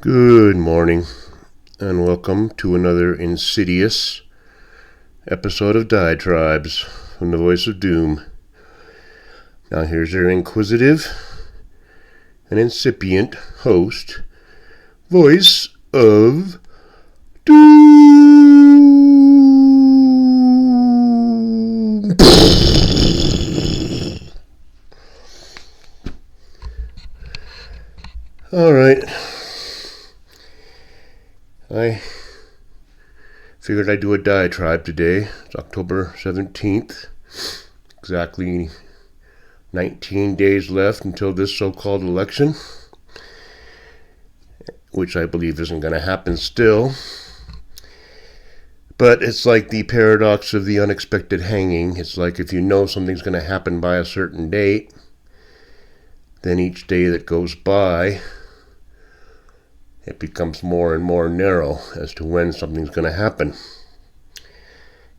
Good morning, and welcome to another insidious episode of Diatribes from the Voice of Doom. Now here's your inquisitive and incipient host, Voice of Doom. Alright. I figured I'd do a diatribe today. It's October 17th. Exactly 19 days left until this so-called election, which I believe isn't going to happen still. But it's like the paradox of the unexpected hanging. It's like if you know something's going to happen by a certain date, then each day that goes by, it becomes more and more narrow as to when something's going to happen.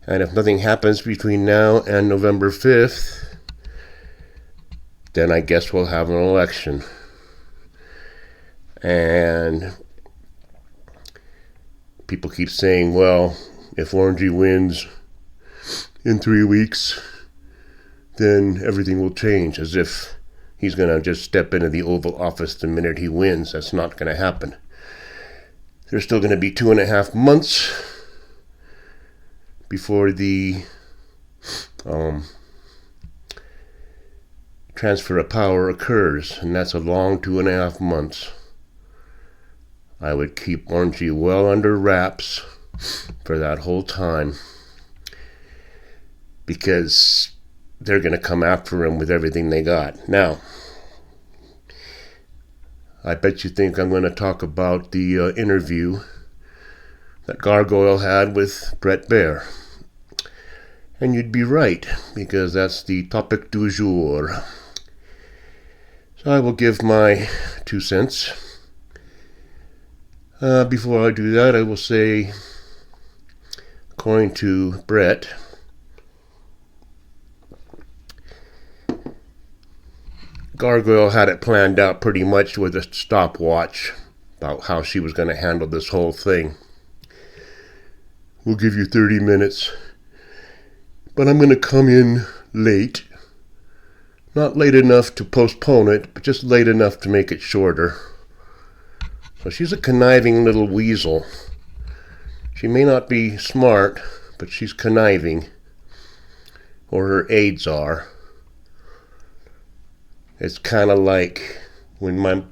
And if nothing happens between now and November 5th, then I guess we'll have an election. And people keep saying, well, if Orangey wins in 3 weeks, then everything will change, as if he's going to just step into the Oval Office the minute he wins. That's not going to happen. There's still going to be 2.5 months before the transfer of power occurs, and that's a long 2.5 months. I would keep Orangey well under wraps for that whole time, because they're going to come after him with everything they got. Now, I bet you think I'm going to talk about the interview that Gargoyle had with Baer. And you'd be right, because that's the topic du jour. So I will give my 2 cents. Before I do that, I will say, according to Brett, Gargoyle had it planned out pretty much with a stopwatch about how she was going to handle this whole thing. We'll give you 30 minutes, but I'm going to come in late. Not late enough to postpone it, but just late enough to make it shorter. So she's a conniving little weasel. She may not be smart, but she's conniving, or her aides are. It's kind of like when my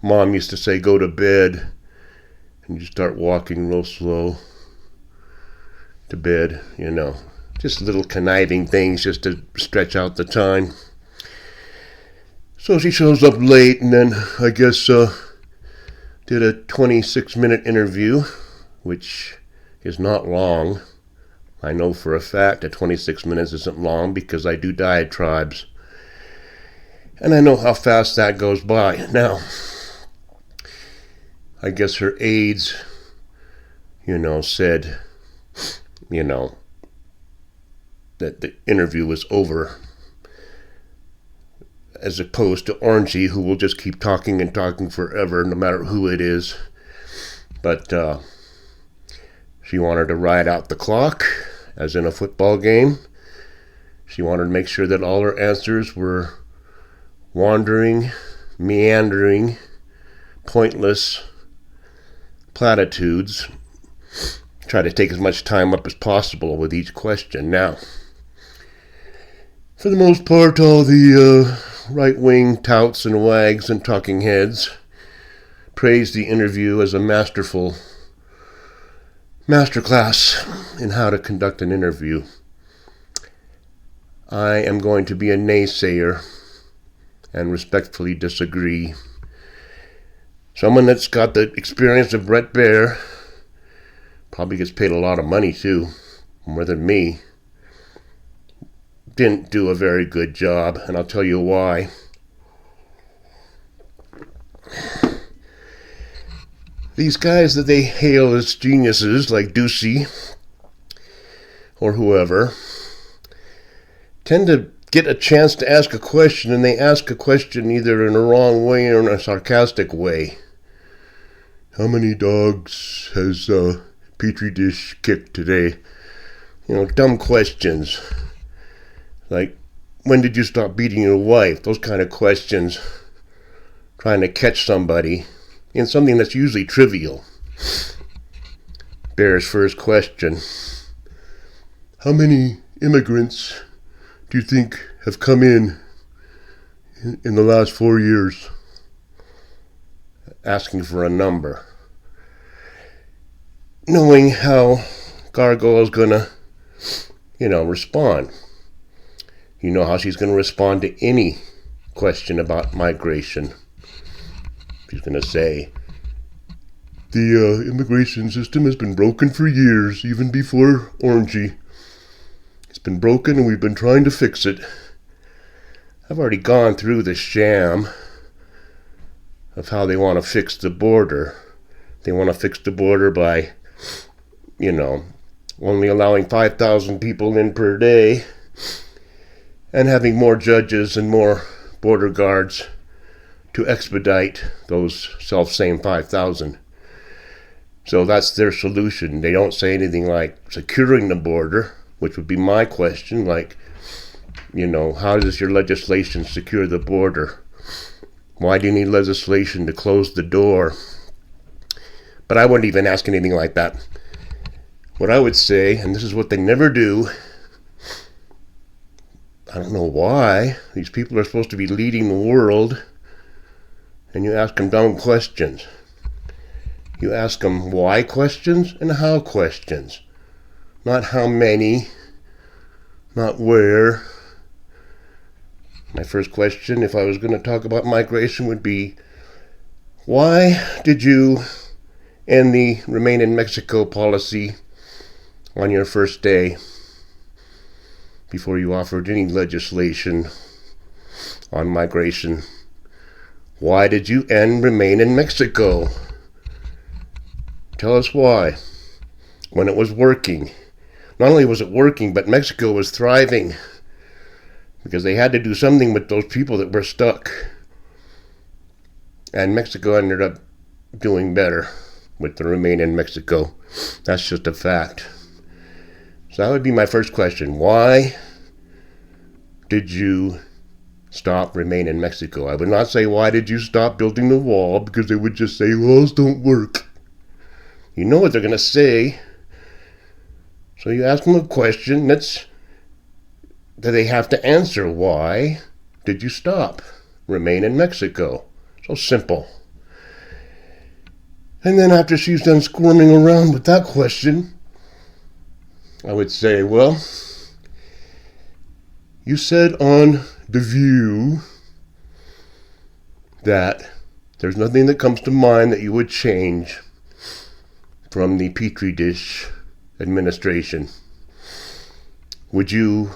mom used to say, go to bed, and you start walking real slow to bed, just little conniving things just to stretch out the time. So she shows up late, and then I guess did a 26-minute interview, which is not long. I know for a fact that 26 minutes isn't long because I do diatribes. And I know how fast that goes by. Now, I guess her aides, said, that the interview was over, as opposed to Orangey, who will just keep talking and talking forever, no matter who it is. But she wanted to ride out the clock, as in a football game. She wanted to make sure that all her answers were wandering, meandering, pointless platitudes. Try to take as much time up as possible with each question. Now, for the most part, all the right-wing touts and wags and talking heads praised the interview as a masterclass in how to conduct an interview. I am going to be a naysayer and respectfully disagree. Someone that's got the experience of Baer, probably gets paid a lot of money too, more than me, didn't do a very good job, and I'll tell you why. These guys that they hail as geniuses, like Odyssey or whoever, tend to get a chance to ask a question, and they ask a question either in a wrong way or in a sarcastic way. How many dogs has Petri dish kicked today? Dumb questions. Like, when did you stop beating your wife? Those kind of questions. Trying to catch somebody in something that's usually trivial. Baer's first question. How many immigrants do you think have come in the last 4 years? Asking for a number. Knowing how Gargoyle's gonna, respond. You know how she's gonna respond to any question about migration. She's gonna say, the immigration system has been broken for years, even before Orangey. It's been broken and we've been trying to fix it. I've already gone through the sham of how they want to fix the border. They want to fix the border by, only allowing 5,000 people in per day and having more judges and more border guards to expedite those self-same 5,000. So that's their solution. They don't say anything like securing the border, which would be my question, like, how does your legislation secure the border? Why do you need legislation to close the door? But I wouldn't even ask anything like that. What I would say, and this is what they never do, I don't know why, these people are supposed to be leading the world, and you ask them dumb questions. You ask them why questions and how questions. Not how many, not where. My first question, if I was going to talk about migration, would be, why did you end the Remain in Mexico policy on your first day before you offered any legislation on migration? Why did you end Remain in Mexico? Tell us why. When it was working. Not only was it working, but Mexico was thriving because they had to do something with those people that were stuck. And Mexico ended up doing better with the Remain in Mexico. That's just a fact. So that would be my first question. Why did you stop Remain in Mexico? I would not say, why did you stop building the wall? Because they would just say, walls don't work. You know what they're going to say. So you ask them a question that they have to answer. Why did you stop Remain in Mexico? So simple. And then after she's done squirming around with that question, I would say, well, you said on The View that there's nothing that comes to mind that you would change from the Petri dish administration. Would you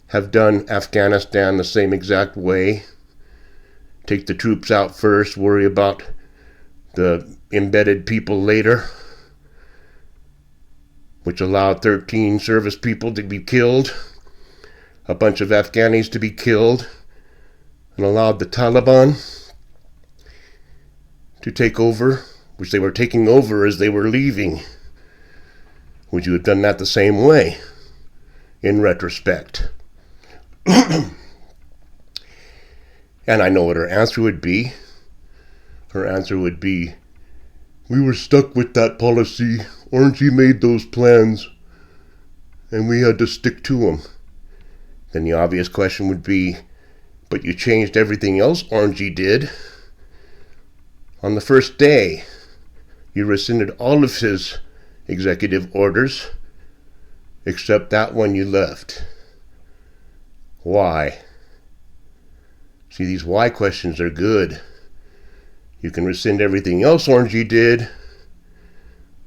have done Afghanistan the same exact way? Take the troops out first, worry about the embedded people later, which allowed 13 service people to be killed, a bunch of Afghanis to be killed, and allowed the Taliban to take over, which they were taking over as they were leaving. Would you have done that the same way, in retrospect? And I know what her answer would be. Her answer would be, we were stuck with that policy. Orangey made those plans, and we had to stick to them. Then the obvious question would be, but you changed everything else Orangey did. On the first day, you rescinded all of his executive orders, except that one you left. Why? See, these why questions are good. You can rescind everything else Orangey did,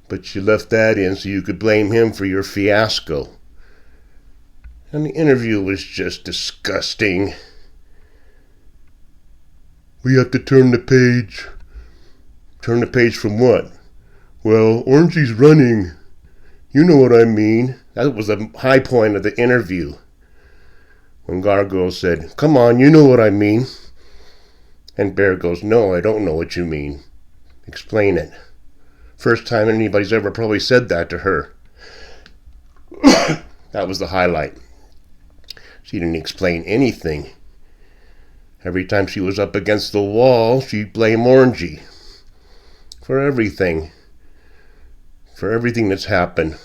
but you left that in so you could blame him for your fiasco. And the interview was just disgusting. We have to turn the page. Turn the page from what? Well, Orangey's running. You know what I mean. That was the high point of the interview. When Gargoyle said, come on, you know what I mean. And Baer goes, no, I don't know what you mean. Explain it. First time anybody's ever probably said that to her. That was the highlight. She didn't explain anything. Every time she was up against the wall, she'd blame Orangey for everything. For everything that's happened.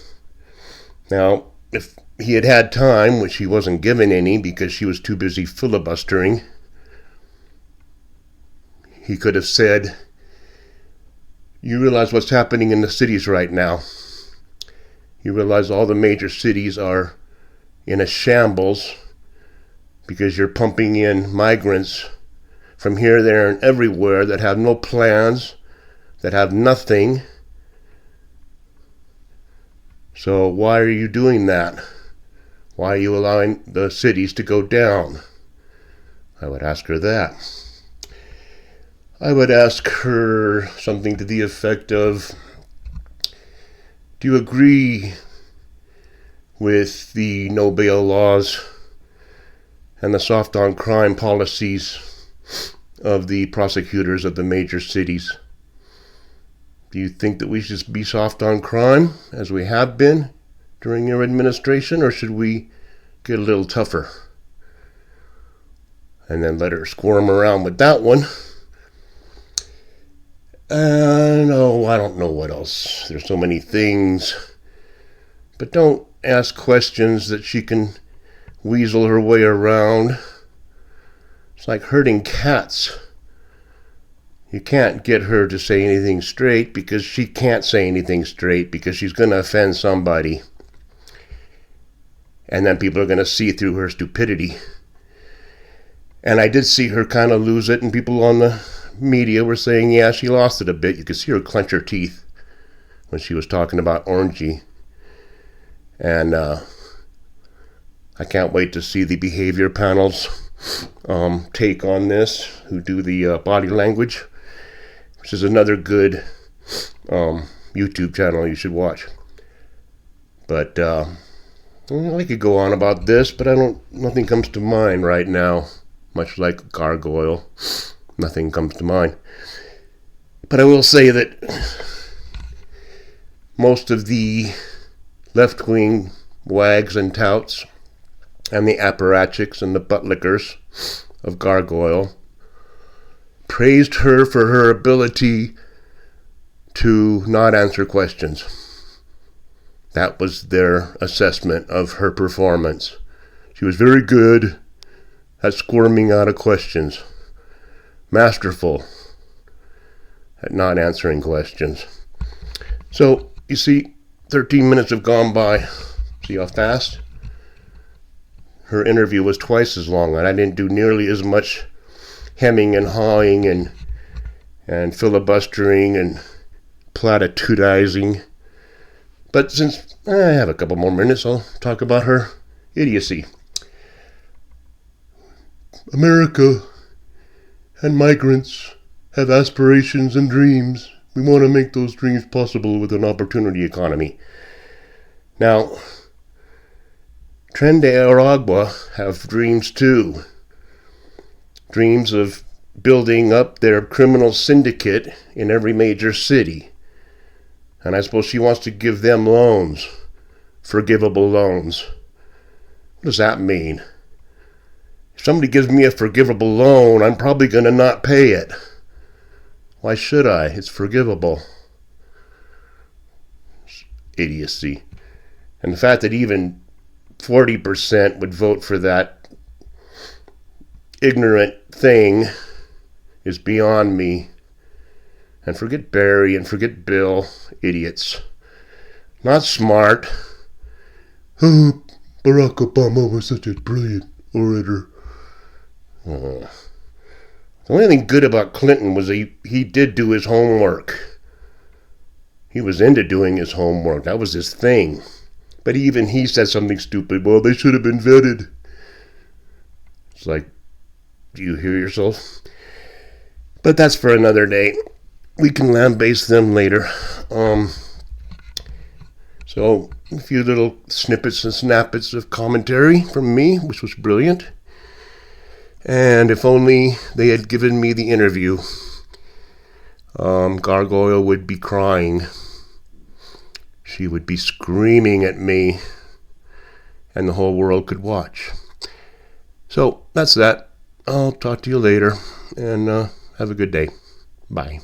Now, if he had had time, which he wasn't given any because she was too busy filibustering, he could have said, you realize what's happening in the cities right now. You realize all the major cities are in a shambles because you're pumping in migrants from here, there, and everywhere that have no plans, that have nothing. So why are you doing that? Why are you allowing the cities to go down? I would ask her that. I would ask her something to the effect of, do you agree with the no bail laws and the soft on crime policies of the prosecutors of the major cities? Do you think that we should be soft on crime, as we have been during your administration, or should we get a little tougher? And then let her squirm around with that one. No, I don't know what else. There's so many things. But don't ask questions that she can weasel her way around. It's like herding cats. You can't get her to say anything straight because she can't say anything straight because she's going to offend somebody. And then people are going to see through her stupidity. And I did see her kind of lose it, and people on the media were saying, yeah, she lost it a bit. You could see her clench her teeth when she was talking about Orangey. And I can't wait to see the behavior panel's take on this, who do the body language, which is another good YouTube channel you should watch. But I could go on about this, but nothing comes to mind right now. Much like gargoyle, nothing comes to mind. But I will say that most of the left-wing wags and touts and the apparatchiks and the buttlickers of gargoyle praised her for her ability to not answer questions. That was their assessment of her performance. She was very good at squirming out of questions. Masterful at not answering questions. So, you see, 13 minutes have gone by. See how fast? Her interview was twice as long, and I didn't do nearly as much hemming and hawing and filibustering and platitudizing. But since I have a couple more minutes, I'll talk about her idiocy. America and migrants have aspirations and dreams. We want to make those dreams possible with an opportunity economy. Now, Tren de Aragua have dreams too. Dreams of building up their criminal syndicate in every major city. And I suppose she wants to give them loans, forgivable loans. What does that mean? If somebody gives me a forgivable loan, I'm probably going to not pay it. Why should I? It's forgivable. It's idiocy. And the fact that even 40% would vote for that ignorant thing is beyond me. And forget Barry and forget Bill, idiots. Not smart. Oh, Barack Obama was such a brilliant orator. The only thing good about Clinton was he did do his homework. He was into doing his homework. That was his thing. But even he said something stupid. Well, they should have been vetted. It's like, do you hear yourself? But that's for another day. We can lambaste them later. So, a few little snippets and snappets of commentary from me, which was brilliant. And if only they had given me the interview, Gargoyle would be crying. she would be screaming at me, and the whole world could watch. So that's that. I'll talk to you later, and have a good day. Bye.